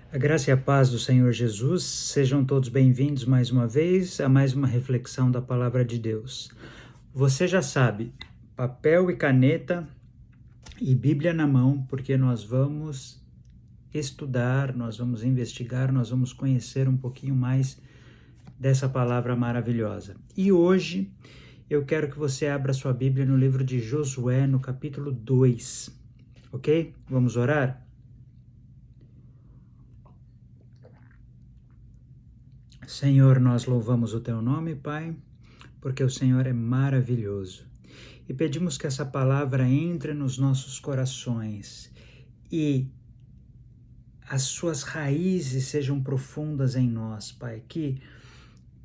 A graça e a paz do Senhor Jesus, sejam todos bem-vindos mais uma vez a mais uma reflexão da Palavra de Deus. Você já sabe, papel e caneta e Bíblia na mão, porque nós vamos estudar, nós vamos investigar, nós vamos conhecer um pouquinho mais dessa palavra maravilhosa. E hoje eu quero que você abra sua Bíblia no livro de Josué, no capítulo 2, ok? Vamos orar? Senhor, nós louvamos o Teu nome, Pai, porque o Senhor é maravilhoso. E pedimos que essa palavra entre nos nossos corações e as suas raízes sejam profundas em nós, Pai, que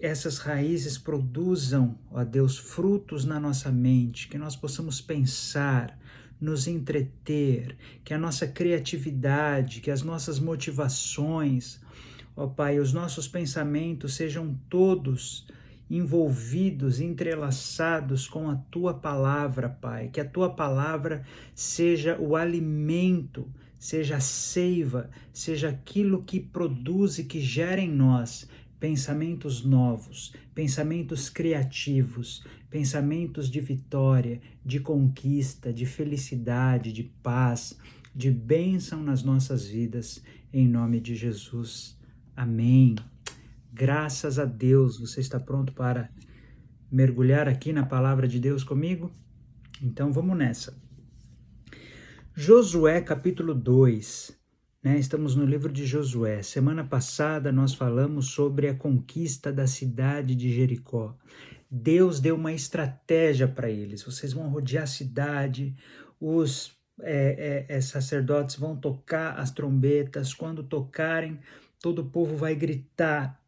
essas raízes produzam, ó Deus, frutos na nossa mente, que nós possamos pensar, nos entreter, que a nossa criatividade, que as nossas motivações, ó Pai, os nossos pensamentos sejam todos envolvidos, entrelaçados com a Tua palavra, Pai, que a Tua palavra seja o alimento, seja a seiva, seja aquilo que produz e que gera em nós pensamentos novos, pensamentos criativos, pensamentos de vitória, de conquista, de felicidade, de paz, de bênção nas nossas vidas, em nome de Jesus. Amém. Graças a Deus. Você está pronto para mergulhar aqui na palavra de Deus comigo? Então vamos nessa. Josué capítulo 2. Estamos no livro de Josué. Semana passada nós falamos sobre a conquista da cidade de Jericó. Deus deu uma estratégia para eles. Vocês vão rodear a cidade, os sacerdotes vão tocar as trombetas. Quando tocarem, todo o povo vai gritar.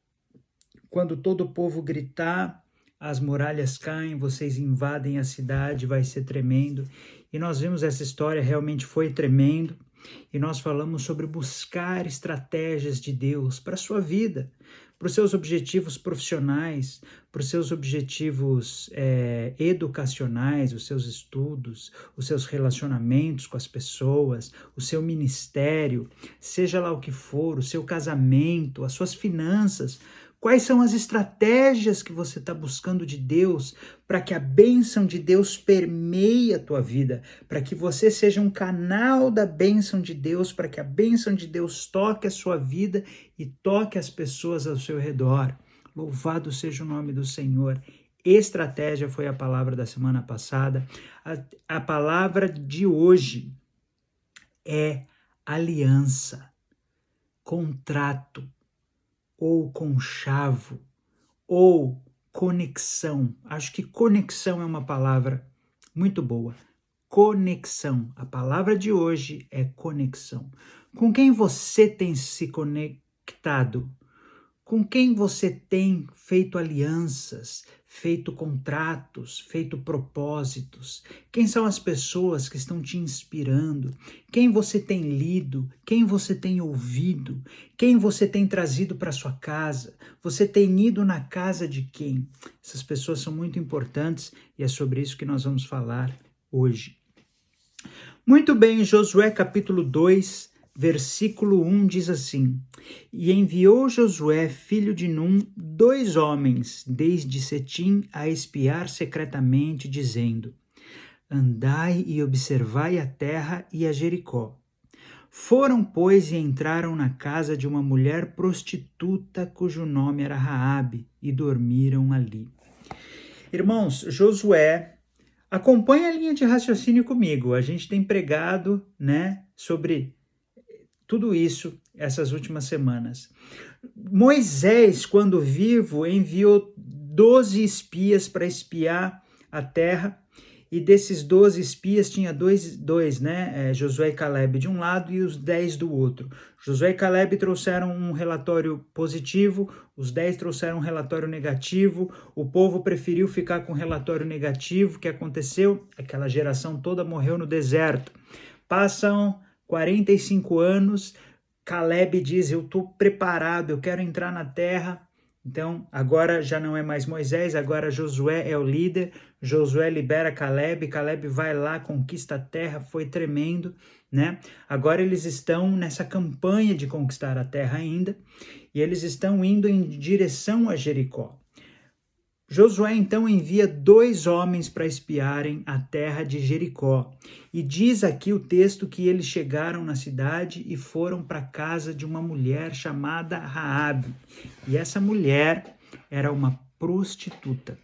Quando todo o povo gritar, as muralhas caem, vocês invadem a cidade, vai ser tremendo. E nós vimos essa história, realmente foi tremendo. E nós falamos sobre buscar estratégias de Deus para a sua vida, para os seus objetivos profissionais, para os seus objetivos educacionais, os seus estudos, os seus relacionamentos com as pessoas, o seu ministério, seja lá o que for, o seu casamento, as suas finanças. Quais são as estratégias que você está buscando de Deus para que a bênção de Deus permeie a tua vida, para que você seja um canal da bênção de Deus, para que a bênção de Deus toque a sua vida e toque as pessoas ao seu redor. Louvado seja o nome do Senhor. Estratégia foi a palavra da semana passada. A palavra de hoje é aliança, contrato, ou conchavo, ou conexão. Acho que conexão é uma palavra muito boa. Conexão. A palavra de hoje é conexão. Com quem você tem se conectado? Com quem você tem feito alianças, feito contratos, feito propósitos? Quem são as pessoas que estão te inspirando? Quem você tem lido? Quem você tem ouvido? Quem você tem trazido para sua casa? Você tem ido na casa de quem? Essas pessoas são muito importantes e é sobre isso que nós vamos falar hoje. Muito bem, Josué capítulo 2, versículo 1 diz assim: E enviou Josué, filho de Num, 2 homens, desde Setim, a espiar secretamente, dizendo: Andai e observai a terra e a Jericó. Foram, pois, e entraram na casa de uma mulher prostituta, cujo nome era Raabe, e dormiram ali. Irmãos, Josué, acompanha a linha de raciocínio comigo. A gente tem pregado, sobre tudo isso essas últimas semanas. Moisés, quando vivo, enviou 12 espias para espiar a terra, e desses 12 espias tinha dois, Josué e Caleb de um lado e os 10 do outro. Josué e Caleb trouxeram um relatório positivo, os 10 trouxeram um relatório negativo, o povo preferiu ficar com o relatório negativo. O que aconteceu? Aquela geração toda morreu no deserto. Passam 45 anos, Caleb diz: eu estou preparado, eu quero entrar na terra, Então, agora já não é mais Moisés, agora Josué é o líder. Josué libera Caleb, Caleb vai lá, conquista a terra, foi tremendo, né? Agora eles estão nessa campanha de conquistar a terra ainda, e eles estão indo em direção a Jericó. Josué então envia 2 homens para espiarem a terra de Jericó. E diz aqui o texto que eles chegaram na cidade e foram para a casa de uma mulher chamada Raabe. E essa mulher era uma prostituta.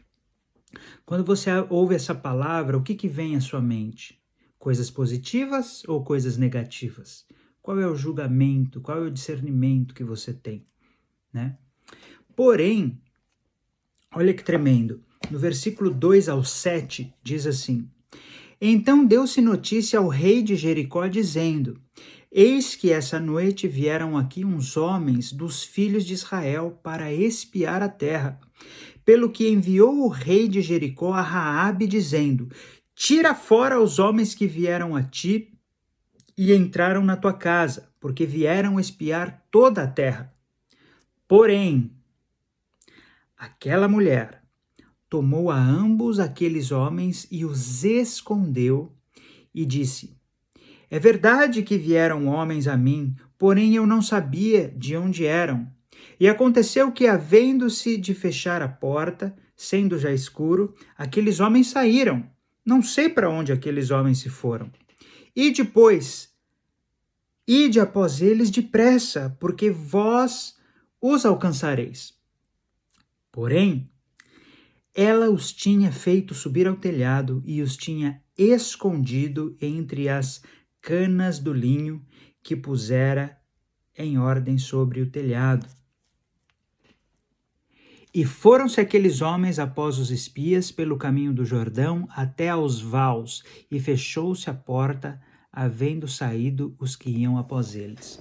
Quando você ouve essa palavra, o que vem à sua mente? Coisas positivas ou coisas negativas? Qual é o julgamento, qual é o discernimento que você tem, né? Porém, olha que tremendo. No versículo 2 ao 7, diz assim: Então deu-se notícia ao rei de Jericó, dizendo: Eis que essa noite vieram aqui uns homens dos filhos de Israel para espiar a terra. Pelo que enviou o rei de Jericó a Raabe, dizendo: Tira fora os homens que vieram a ti e entraram na tua casa, porque vieram espiar toda a terra. Porém, aquela mulher tomou a ambos aqueles homens e os escondeu e disse: É verdade que vieram homens a mim, porém eu não sabia de onde eram. E aconteceu que, havendo-se de fechar a porta, sendo já escuro, aqueles homens saíram. Não sei para onde aqueles homens se foram. E depois, ide após eles depressa, porque vós os alcançareis. Porém, ela os tinha feito subir ao telhado e os tinha escondido entre as canas do linho que pusera em ordem sobre o telhado. E foram-se aqueles homens após os espias pelo caminho do Jordão até aos vaus, e fechou-se a porta, havendo saído os que iam após eles.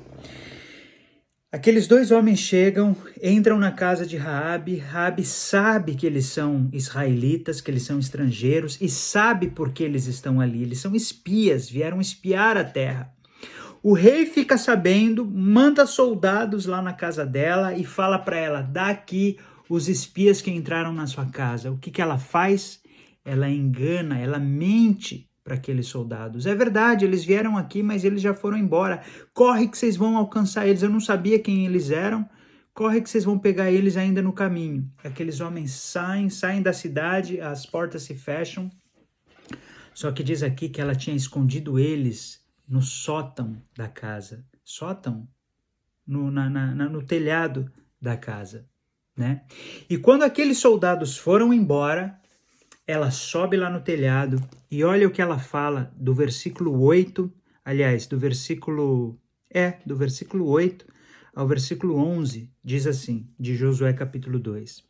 Aqueles 2 homens chegam, entram na casa de Raabe. Raabe sabe que eles são israelitas, que eles são estrangeiros, e sabe por que eles estão ali. Eles são espias, vieram espiar a terra. O rei fica sabendo, manda soldados lá na casa dela e fala para ela: dá aqui os espias que entraram na sua casa. O que ela faz? Ela engana, ela mente para aqueles soldados. É verdade, eles vieram aqui, mas eles já foram embora. Corre que vocês vão alcançar eles. Eu não sabia quem eles eram. Corre que vocês vão pegar eles ainda no caminho. Aqueles homens saem da cidade, as portas se fecham. Só que diz aqui que ela tinha escondido eles no sótão da casa. Sótão? No telhado da casa, né? E quando aqueles soldados foram embora, ela sobe lá no telhado e olha o que ela fala do versículo 8, aliás, do versículo 8 ao versículo 11, diz assim, de Josué capítulo 2.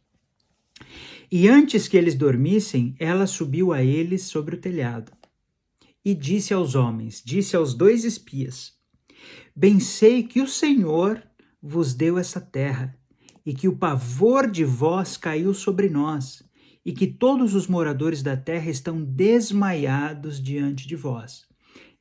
E antes que eles dormissem, ela subiu a eles sobre o telhado e disse aos homens, disse aos 2 espias: Bem sei que o Senhor vos deu essa terra, e que o pavor de vós caiu sobre nós, e que todos os moradores da terra estão desmaiados diante de vós.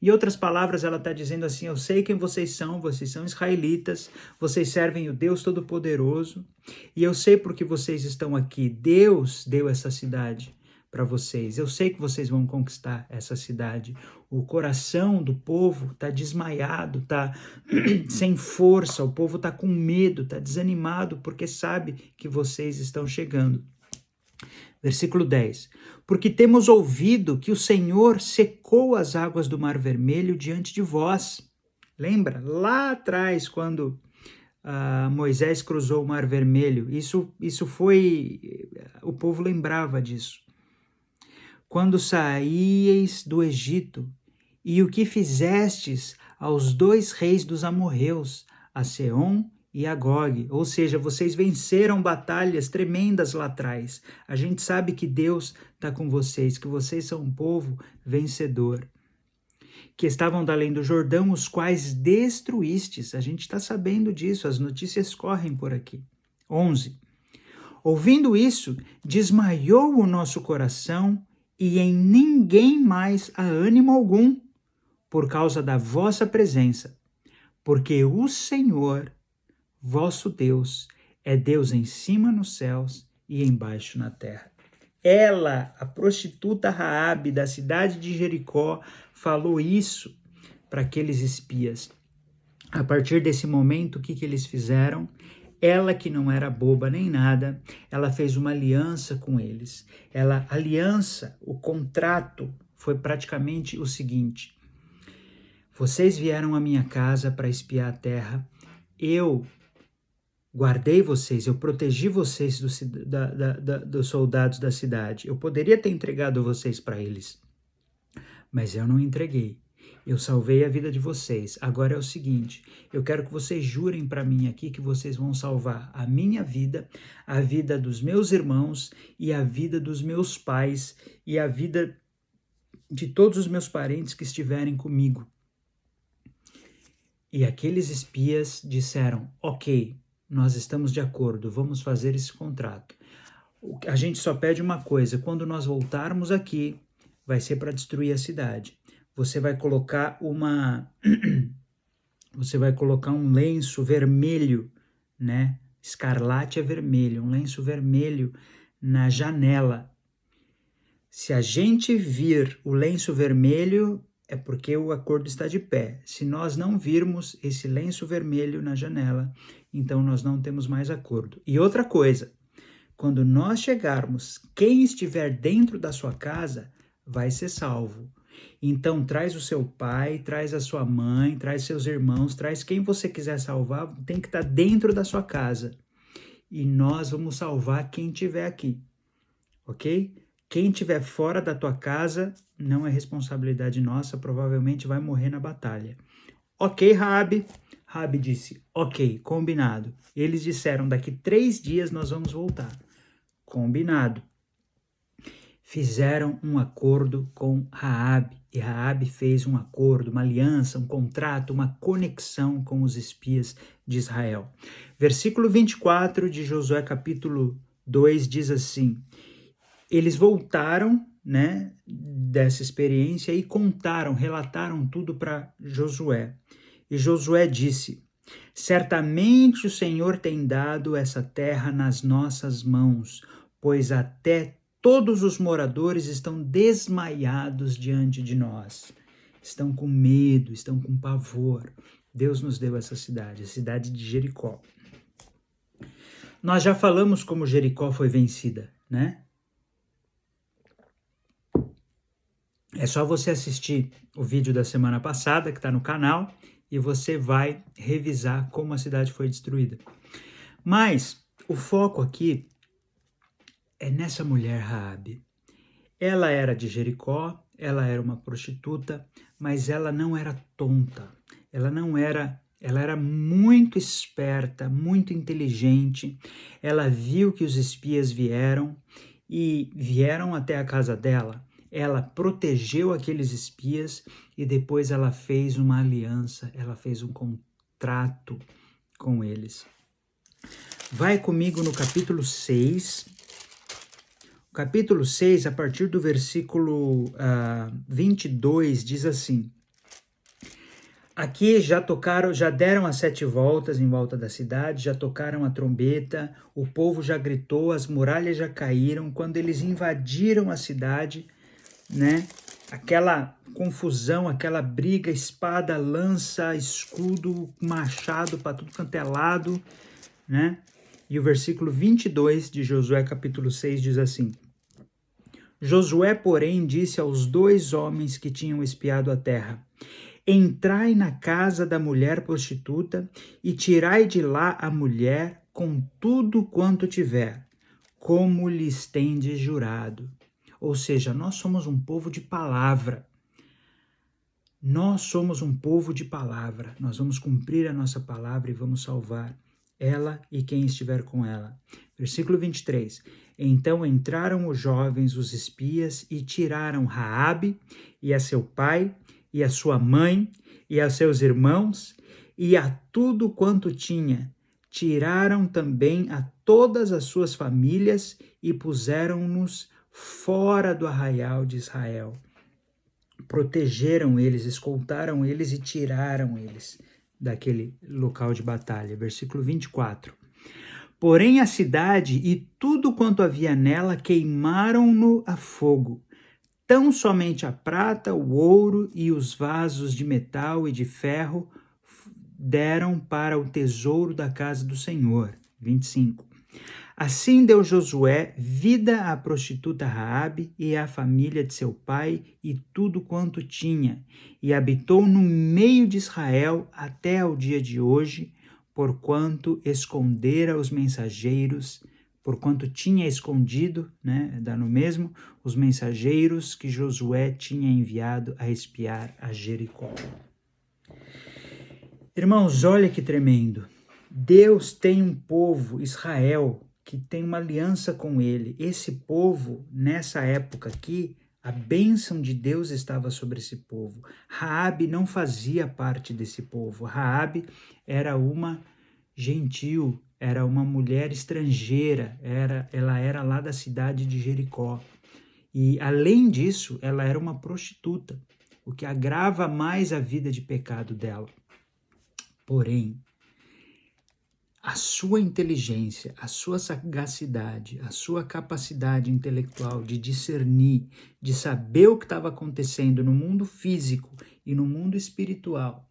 Em outras palavras, ela está dizendo assim: eu sei quem vocês são israelitas, vocês servem o Deus Todo-Poderoso, e eu sei porque vocês estão aqui. Deus deu essa cidade para vocês. Eu sei que vocês vão conquistar essa cidade. O coração do povo está desmaiado, está sem força, o povo está com medo, está desanimado, porque sabe que vocês estão chegando. Versículo 10. Porque temos ouvido que o Senhor secou as águas do Mar Vermelho diante de vós. Lembra? Lá atrás, quando Moisés cruzou o Mar Vermelho, isso foi... O povo lembrava disso. Quando saíeis do Egito, e o que fizestes aos 2 reis dos amorreus, a Seom e a Gog, ou seja, vocês venceram batalhas tremendas lá atrás. A gente sabe que Deus está com vocês, que vocês são um povo vencedor. Que estavam da além do Jordão, os quais destruístes. A gente está sabendo disso, as notícias correm por aqui. 11. Ouvindo isso, desmaiou o nosso coração e em ninguém mais há ânimo algum, por causa da vossa presença, porque o Senhor, vosso Deus, É Deus em cima nos céus e embaixo na terra. Ela, a prostituta Raabe da cidade de Jericó, falou isso para aqueles espias. A partir desse momento, o que eles fizeram? Ela, que não era boba nem nada, ela fez uma aliança com eles. O contrato foi praticamente o seguinte: vocês vieram à minha casa para espiar a terra, eu guardei vocês, eu protegi vocês dos soldados da cidade. Eu poderia ter entregado vocês para eles, mas eu não entreguei. Eu salvei a vida de vocês. Agora é o seguinte, eu quero que vocês jurem para mim aqui que vocês vão salvar a minha vida, a vida dos meus irmãos e a vida dos meus pais e a vida de todos os meus parentes que estiverem comigo. E aqueles espias disseram, ok, nós estamos de acordo, vamos fazer esse contrato. A gente só pede uma coisa, quando nós voltarmos aqui, vai ser para destruir a cidade. Você vai colocar um lenço vermelho, né? Escarlate é vermelho, um lenço vermelho na janela. Se a gente vir o lenço vermelho, é porque o acordo está de pé. Se nós não virmos esse lenço vermelho na janela, então nós não temos mais acordo. E outra coisa, quando nós chegarmos, quem estiver dentro da sua casa vai ser salvo. Então traz o seu pai, traz a sua mãe, traz seus irmãos, traz quem você quiser salvar, tem que estar dentro da sua casa. E nós vamos salvar quem estiver aqui, ok? Quem estiver fora da tua casa não é responsabilidade nossa, provavelmente vai morrer na batalha. Ok, Raabe? Raabe disse, ok, combinado. Eles disseram, daqui 3 dias nós vamos voltar. Combinado. Fizeram um acordo com Raabe, e Raabe fez um acordo, uma aliança, um contrato, uma conexão com os espias de Israel. Versículo 24 de Josué capítulo 2 diz assim, eles voltaram, né, dessa experiência e relataram tudo para Josué. E Josué disse, certamente o Senhor tem dado essa terra nas nossas mãos, pois até todos os moradores estão desmaiados diante de nós. Estão com medo, estão com pavor. Deus nos deu essa cidade, a cidade de Jericó. Nós já falamos como Jericó foi vencida, né? É só você assistir o vídeo da semana passada, que está no canal, e você vai revisar como a cidade foi destruída. Mas o foco aqui é nessa mulher Raabe. Ela era de Jericó, ela era uma prostituta, mas ela não era tonta. Ela era muito esperta, muito inteligente. Ela viu que os espias vieram e vieram até a casa dela. Ela protegeu aqueles espias e depois ela fez uma aliança, ela fez um contrato com eles. Vai comigo no capítulo 6. O capítulo 6, a partir do versículo 22, diz assim: aqui já deram as 7 voltas em volta da cidade, já tocaram a trombeta, o povo já gritou, as muralhas já caíram. Quando eles invadiram a cidade, né? Aquela confusão, aquela briga, espada, lança, escudo, machado para tudo quanto é lado, né? E o versículo 22 de Josué capítulo 6 diz assim: Josué, porém, disse aos 2 homens que tinham espiado a terra: entrai na casa da mulher prostituta e tirai de lá a mulher com tudo quanto tiver, como lhes tendes jurado. Ou seja, nós somos um povo de palavra. Nós somos um povo de palavra. Nós vamos cumprir a nossa palavra e vamos salvar ela e quem estiver com ela. Versículo 23. Então entraram os jovens, os espias, e tiraram Raabe e a seu pai, e a sua mãe, e a seus irmãos, e a tudo quanto tinha. Tiraram também a todas as suas famílias e puseram-nos fora do arraial de Israel. Protegeram eles, escoltaram eles e tiraram eles daquele local de batalha. Versículo 24. Porém a cidade e tudo quanto havia nela queimaram-no a fogo. Tão somente a prata, o ouro e os vasos de metal e de ferro deram para o tesouro da casa do Senhor. 25. Assim deu Josué vida à prostituta Raabe e à família de seu pai e tudo quanto tinha, e habitou no meio de Israel até ao dia de hoje, porquanto escondera os mensageiros, porquanto tinha escondido, dá no mesmo, os mensageiros que Josué tinha enviado a espiar a Jericó. Irmãos, olha que tremendo. Deus tem um povo, Israel, que tem uma aliança com ele. Esse povo, nessa época aqui, a bênção de Deus estava sobre esse povo. Raabe não fazia parte desse povo. Raabe era uma gentil, era uma mulher estrangeira, ela era lá da cidade de Jericó. E, além disso, ela era uma prostituta, o que agrava mais a vida de pecado dela. Porém, a sua inteligência, a sua sagacidade, a sua capacidade intelectual de discernir, de saber o que estava acontecendo no mundo físico e no mundo espiritual,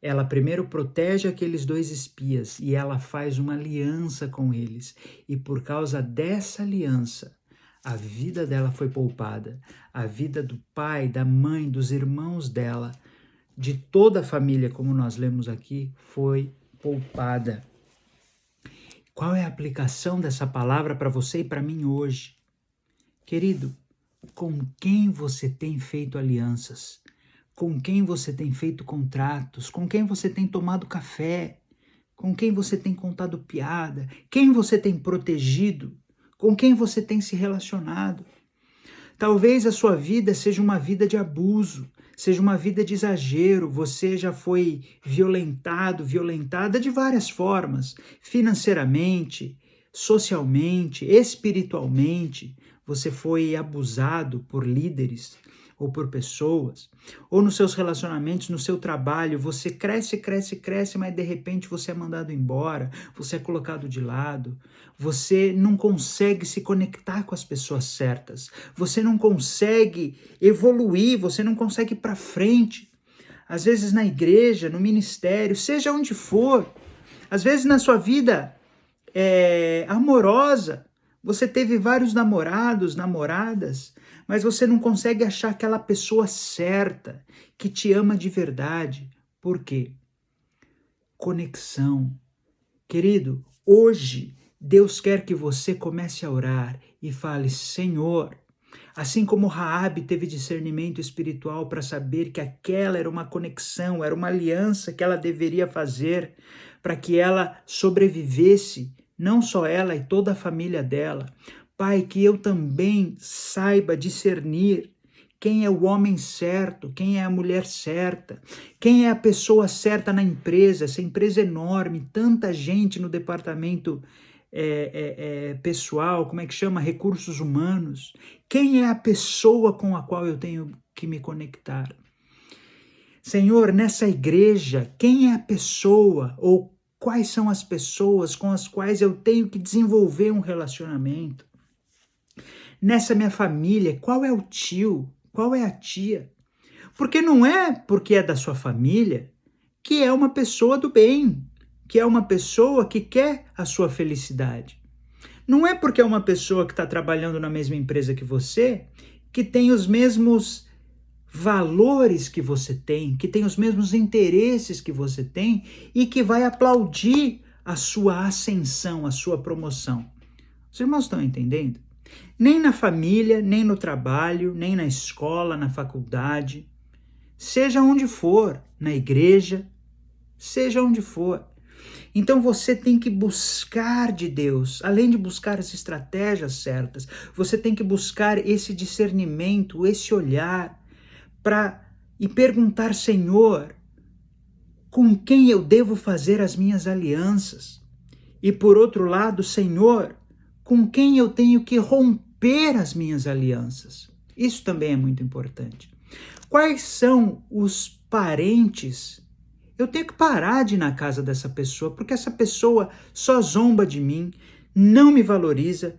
ela primeiro protege aqueles 2 espias e ela faz uma aliança com eles. E por causa dessa aliança, a vida dela foi poupada, a vida do pai, da mãe, dos irmãos dela, de toda a família, como nós lemos aqui, foi poupada. Qual é a aplicação dessa palavra para você e para mim hoje? Querido, com quem você tem feito alianças? Com quem você tem feito contratos? Com quem você tem tomado café? Com quem você tem contado piada? Quem você tem protegido? Com quem você tem se relacionado? Talvez a sua vida seja uma vida de abuso, seja uma vida de exagero, você já foi violentado, violentada de várias formas, financeiramente, socialmente, espiritualmente, você foi abusado por líderes ou por pessoas, ou nos seus relacionamentos, no seu trabalho, você cresce, mas de repente você é mandado embora, você é colocado de lado, você não consegue se conectar com as pessoas certas, você não consegue evoluir, você não consegue ir para frente. Às vezes na igreja, no ministério, seja onde for, às vezes na sua vida amorosa, você teve vários namorados, namoradas, mas você não consegue achar aquela pessoa certa, que te ama de verdade. Por quê? Conexão. Querido, hoje Deus quer que você comece a orar e fale: Senhor, assim como Raabe teve discernimento espiritual para saber que aquela era uma conexão, era uma aliança que ela deveria fazer para que ela sobrevivesse, não só ela e toda a família dela. Pai, que eu também saiba discernir quem é o homem certo, quem é a mulher certa, quem é a pessoa certa na empresa, essa empresa enorme, tanta gente no departamento pessoal, como é que chama? Recursos humanos. Quem é a pessoa com a qual eu tenho que me conectar? Senhor, nessa igreja, quem é a pessoa ou quais são as pessoas com as quais eu tenho que desenvolver um relacionamento? Nessa minha família, qual é o tio? Qual é a tia? Porque não é porque é da sua família que é uma pessoa do bem, que é uma pessoa que quer a sua felicidade. Não é porque é uma pessoa que está trabalhando na mesma empresa que você, que tem os mesmos valores que você tem, que tem os mesmos interesses que você tem e que vai aplaudir a sua ascensão, a sua promoção. Os irmãos estão entendendo? Nem na família, nem no trabalho, nem na escola, na faculdade, seja onde for, na igreja, seja onde for. Então você tem que buscar de Deus, além de buscar as estratégias certas, você tem que buscar esse discernimento, esse olhar, e perguntar: Senhor, com quem eu devo fazer as minhas alianças? E por outro lado, Senhor, com quem eu tenho que romper as minhas alianças? Isso também é muito importante. Quais são os parentes? Eu tenho que parar de ir na casa dessa pessoa, porque essa pessoa só zomba de mim, não me valoriza,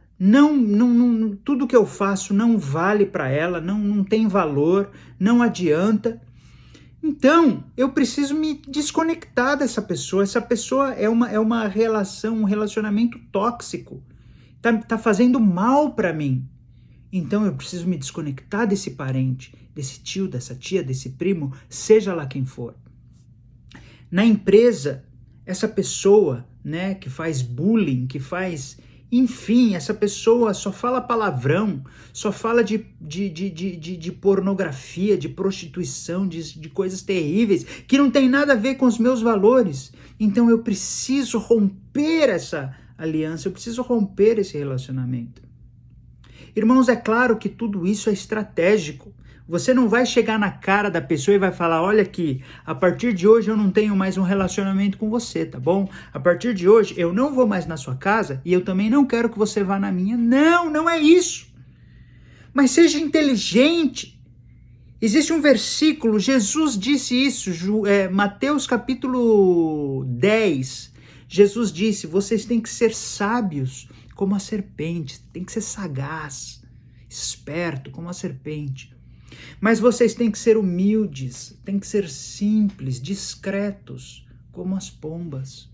tudo que eu faço não vale para ela, não tem valor, não adianta. Então, eu preciso me desconectar dessa pessoa. Essa pessoa é uma relação, um relacionamento tóxico. Tá fazendo mal para mim. Então, eu preciso me desconectar desse parente, desse tio, dessa tia, desse primo, seja lá quem for. Na empresa, essa pessoa, né, que faz bullying, que faz... Enfim, essa pessoa só fala palavrão, só fala de pornografia, de prostituição, de coisas terríveis, que não tem nada a ver com os meus valores. Então eu preciso romper essa aliança, eu preciso romper esse relacionamento. Irmãos, é claro que tudo isso é estratégico. Você não vai chegar na cara da pessoa e vai falar, olha aqui, a partir de hoje eu não tenho mais um relacionamento com você, tá bom? A partir de hoje eu não vou mais na sua casa e eu também não quero que você vá na minha. Não, não é isso. Mas seja inteligente. Existe um versículo, Jesus disse isso, Mateus capítulo 10. Jesus disse, vocês têm que ser sábios como a serpente, tem que ser sagaz, esperto como a serpente. Mas vocês têm que ser humildes, têm que ser simples, discretos, como as pombas.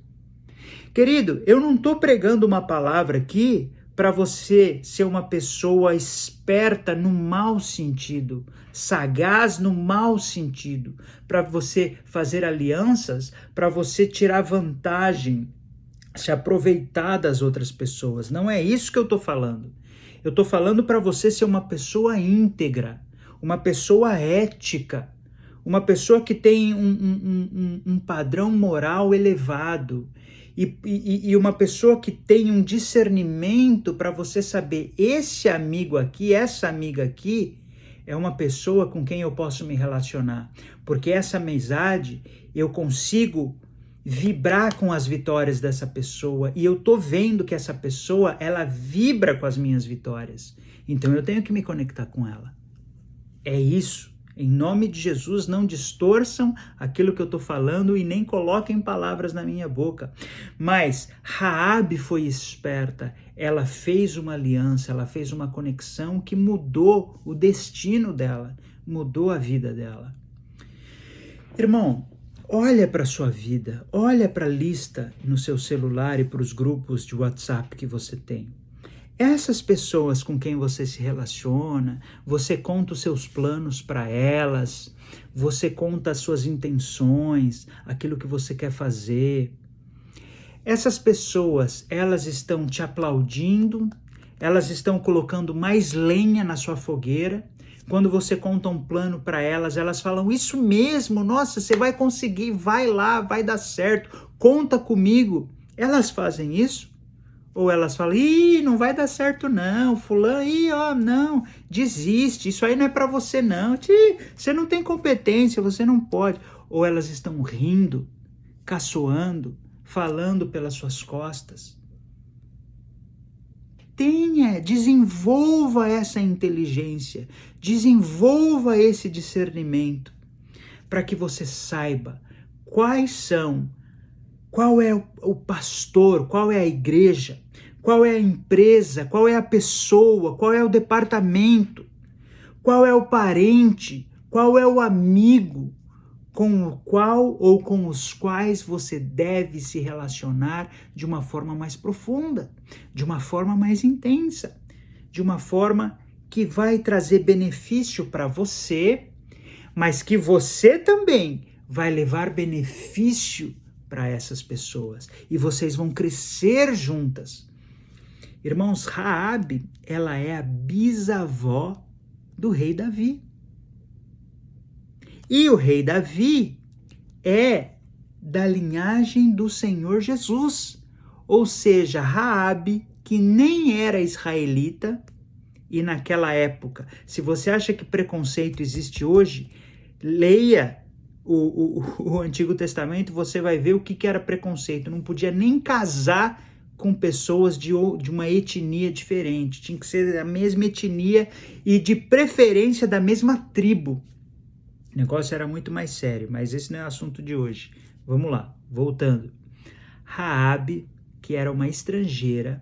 Querido, eu não estou pregando uma palavra aqui para você ser uma pessoa esperta no mau sentido, sagaz no mau sentido, para você fazer alianças, para você tirar vantagem, se aproveitar das outras pessoas. Não é isso que eu estou falando. Eu estou falando para você ser uma pessoa íntegra, uma pessoa ética, uma pessoa que tem um padrão moral elevado e uma pessoa que tem um discernimento para você saber esse amigo aqui, essa amiga aqui, é uma pessoa com quem eu posso me relacionar, porque essa amizade eu consigo vibrar com as vitórias dessa pessoa e eu tô vendo que essa pessoa, ela vibra com as minhas vitórias, então eu tenho que me conectar com ela. É isso. Em nome de Jesus, não distorçam aquilo que eu estou falando e nem coloquem palavras na minha boca. Mas Raabe foi esperta, ela fez uma aliança, ela fez uma conexão que mudou o destino dela, mudou a vida dela. Irmão, olha para a sua vida, olha para a lista no seu celular e para os grupos de WhatsApp que você tem. Essas pessoas com quem você se relaciona, você conta os seus planos para elas, você conta as suas intenções, aquilo que você quer fazer. Essas pessoas, elas estão te aplaudindo, elas estão colocando mais lenha na sua fogueira. Quando você conta um plano para elas, elas falam, isso mesmo, nossa, você vai conseguir, vai lá, vai dar certo, conta comigo. Elas fazem isso? Ou elas falam, não vai dar certo não, fulano, não, desiste, isso aí não é para você não, você não tem competência, você não pode. Ou elas estão rindo, caçoando, falando pelas suas costas. Desenvolva essa inteligência, desenvolva esse discernimento, para que você saiba qual é o pastor, qual é a igreja, qual é a empresa, qual é a pessoa, qual é o departamento, qual é o parente, qual é o amigo com o qual ou com os quais você deve se relacionar de uma forma mais profunda, de uma forma mais intensa, de uma forma que vai trazer benefício para você, mas que você também vai levar benefício para essas pessoas e vocês vão crescer juntas. Irmãos, Raabe, ela é a bisavó do rei Davi. E o rei Davi é da linhagem do Senhor Jesus. Ou seja, Raabe, que nem era israelita, e naquela época, se você acha que preconceito existe hoje, leia o Antigo Testamento, você vai ver o que era preconceito. Não podia nem casar com pessoas de uma etnia diferente. Tinha que ser da mesma etnia e de preferência da mesma tribo. O negócio era muito mais sério, mas esse não é o assunto de hoje. Vamos lá, voltando. Raabe, que era uma estrangeira,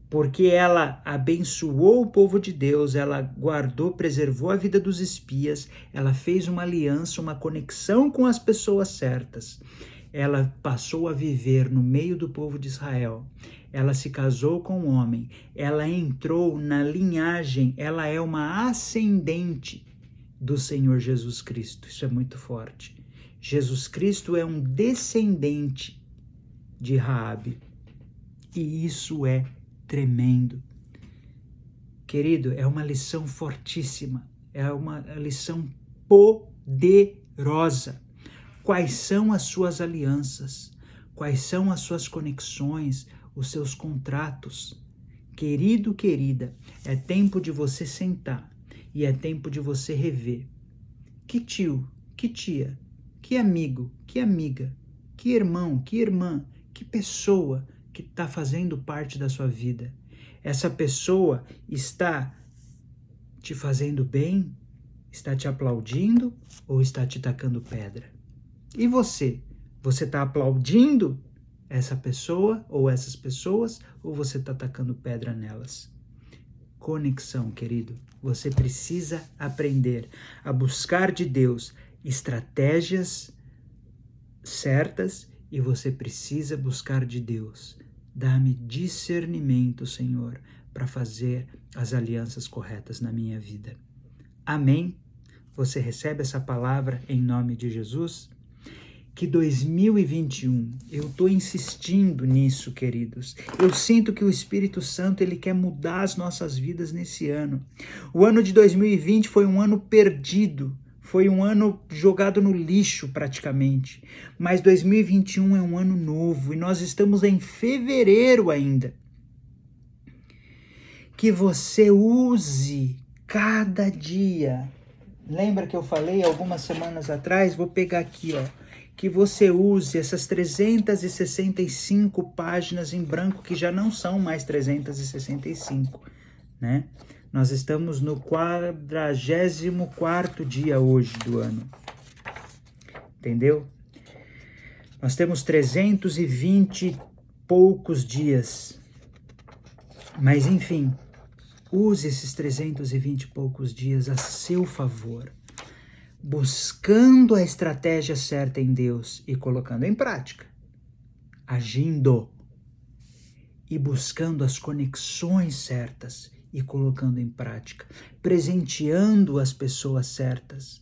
porque ela abençoou o povo de Deus, ela guardou, preservou a vida dos espias, ela fez uma aliança, uma conexão com as pessoas certas. Ela passou a viver no meio do povo de Israel. Ela se casou com um homem, ela entrou na linhagem, ela é uma ascendente do Senhor Jesus Cristo. Isso é muito forte. Jesus Cristo é um descendente de Raabe. E isso é tremendo. Querido, é uma lição fortíssima, é uma lição poderosa. Quais são as suas alianças? Quais são as suas conexões, os seus contratos? Querido, querida, é tempo de você sentar e é tempo de você rever. Que tio, que tia, que amigo, que amiga, que irmão, que irmã, que pessoa que está fazendo parte da sua vida. Essa pessoa está te fazendo bem? Está te aplaudindo ou está te tacando pedra? E você? Você está aplaudindo essa pessoa ou essas pessoas ou você está tacando pedra nelas? Conexão, querido. Você precisa aprender a buscar de Deus estratégias certas e você precisa buscar de Deus. Dá-me discernimento, Senhor, para fazer as alianças corretas na minha vida. Amém? Você recebe essa palavra em nome de Jesus? Que 2021, eu estou insistindo nisso, queridos. Eu sinto que o Espírito Santo ele quer mudar as nossas vidas nesse ano. O ano de 2020 foi um ano perdido, foi um ano jogado no lixo praticamente. Mas 2021 é um ano novo e nós estamos em fevereiro ainda. Que você use cada dia. Lembra que eu falei algumas semanas atrás? Vou pegar aqui, ó. Que você use essas 365 páginas em branco, que já não são mais 365, né? Nós estamos no 44º dia hoje do ano, entendeu? Nós temos 320 e poucos dias, mas enfim, use esses 320 e poucos dias a seu favor, buscando a estratégia certa em Deus e colocando em prática, agindo e buscando as conexões certas e colocando em prática, presenteando as pessoas certas,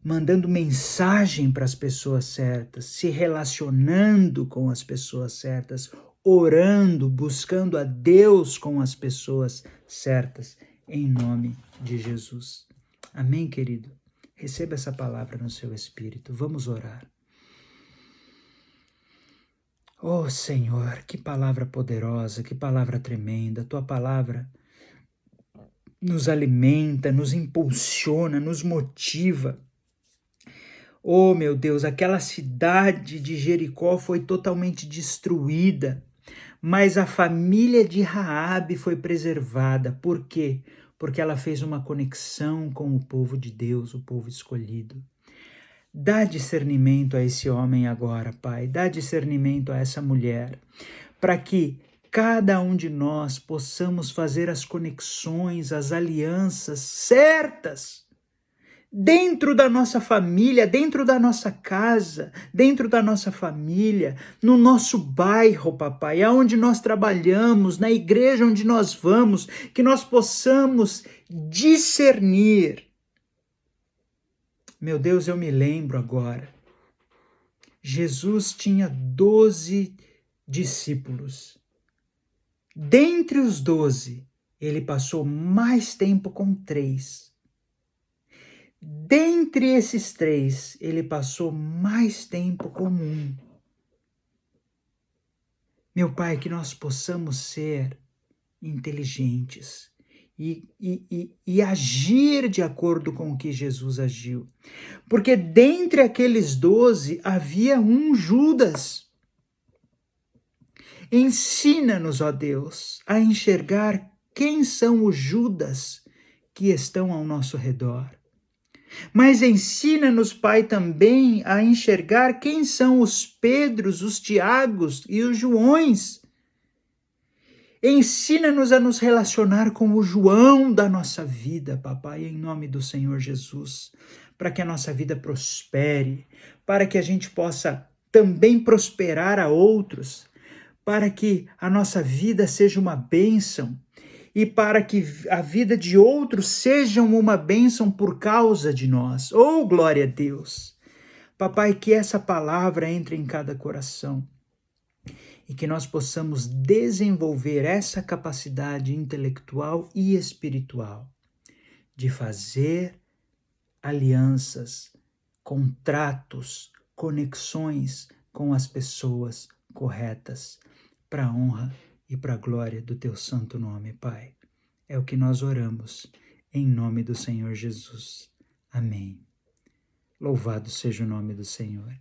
mandando mensagem para as pessoas certas, se relacionando com as pessoas certas, orando, buscando a Deus com as pessoas certas, em nome de Jesus. Amém, querido? Receba essa palavra no seu espírito. Vamos orar. Oh, Senhor, que palavra poderosa, que palavra tremenda. Tua palavra nos alimenta, nos impulsiona, nos motiva. Oh, meu Deus, aquela cidade de Jericó foi totalmente destruída, mas a família de Raabe foi preservada. Por quê? Porque ela fez uma conexão com o povo de Deus, o povo escolhido. Dá discernimento a esse homem agora, Pai. Dá discernimento a essa mulher, para que cada um de nós possamos fazer as conexões, as alianças certas, dentro da nossa família, dentro da nossa casa, dentro da nossa família, no nosso bairro, papai, aonde nós trabalhamos, na igreja onde nós vamos, que nós possamos discernir. Meu Deus, eu me lembro agora. Jesus tinha 12 discípulos. Dentre os 12, ele passou mais tempo com 3. Dentre esses 3, ele passou mais tempo com 1. Meu Pai, que nós possamos ser inteligentes e agir de acordo com o que Jesus agiu. Porque dentre aqueles 12 havia um Judas. Ensina-nos, ó Deus, a enxergar quem são os Judas que estão ao nosso redor. Mas ensina-nos, Pai, também a enxergar quem são os Pedros, os Tiagos e os Joões. Ensina-nos a nos relacionar com o João da nossa vida, papai, em nome do Senhor Jesus, para que a nossa vida prospere, para que a gente possa também prosperar a outros, para que a nossa vida seja uma bênção e para que a vida de outros seja uma bênção por causa de nós. Oh, glória a Deus! Papai, que essa palavra entre em cada coração e que nós possamos desenvolver essa capacidade intelectual e espiritual de fazer alianças, contratos, conexões com as pessoas corretas, para a honra e para a glória do teu santo nome, Pai. É o que nós oramos, em nome do Senhor Jesus. Amém. Louvado seja o nome do Senhor.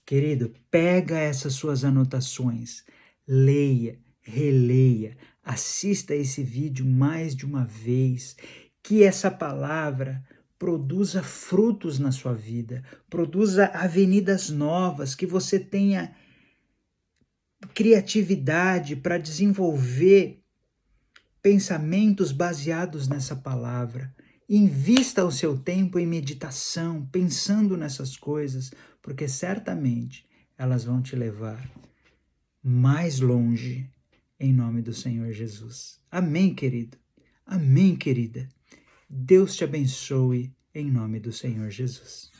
Querido, pega essas suas anotações, leia, releia, assista esse vídeo mais de uma vez, que essa palavra produza frutos na sua vida, produza avenidas novas, que você tenha criatividade para desenvolver pensamentos baseados nessa palavra. Invista o seu tempo em meditação, pensando nessas coisas, porque certamente elas vão te levar mais longe, em nome do Senhor Jesus. Amém, querido? Amém, querida? Deus te abençoe, em nome do Senhor Jesus.